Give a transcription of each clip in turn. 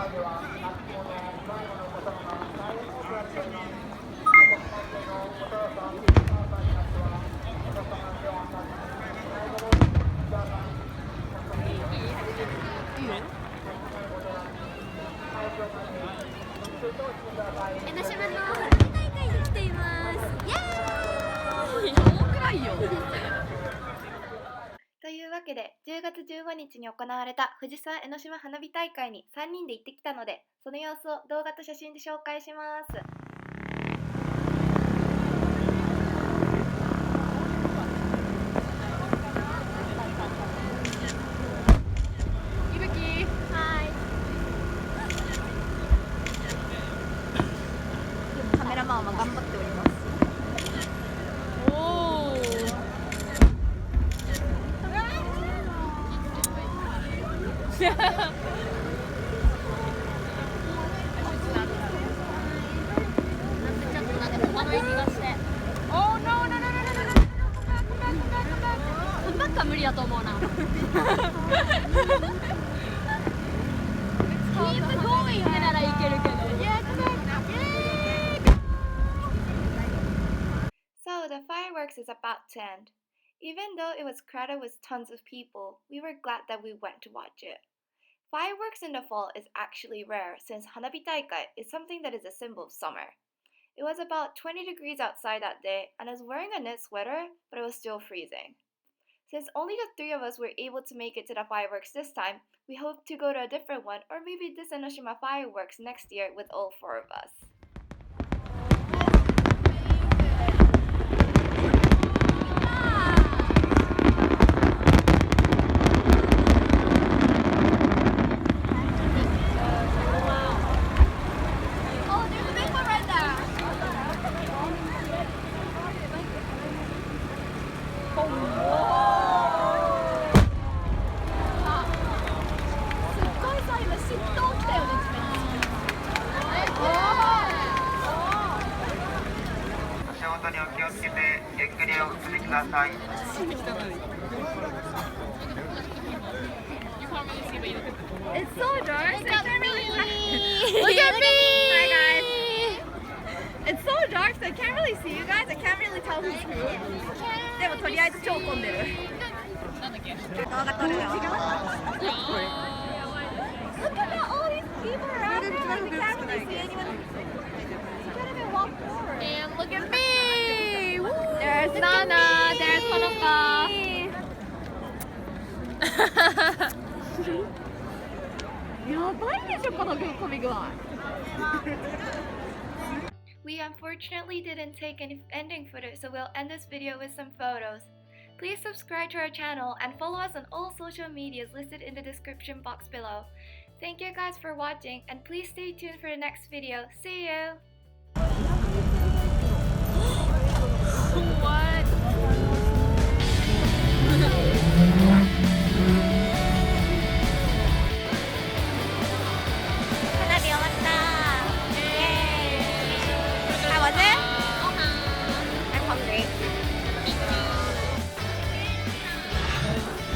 江ノ島の花火大会に来ています。イエーイ。多くないよ。というわけで10月15日に行われた藤沢江ノ島花火大会に3人で行ってきたので、その様子を動画と写真で紹介します。カメラマンは頑張っております。なんか無理やと思うな。Keep going ってならいけるけど。So the fireworks is about to end. Even though it was crowded with tons of people, we were glad that we went to watch it. Fireworks in the fall is actually rare since Hanabi Taikai is something that is a symbol of summer. It was about 20 degrees outside that day and I was wearing a knit sweater, but it was still freezing. Since only the three of us were able to make it to the fireworks this time, we hope to go to a different one or maybe this Enoshima Fireworks next year with all four of us. It's so dark. Look at me. Look at me. Hi guys. It's so dark, so I can't really see you guys. I can't really tell who's who. でもとりあえず超混んでる。動画撮るよ。Look at all these people around here. We can't really see anyone. We can't even walk forward. And look at me. There's Nana. There's Honoka. We unfortunately didn't take any ending footage, so we'll end this video with some photos. Please subscribe to our channel and follow us on all social medias listed in the description box below. Thank you guys for watching and please stay tuned for the next video. See you! What?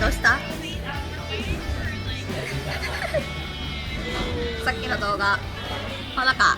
どうした？さっきの動画、ほらか。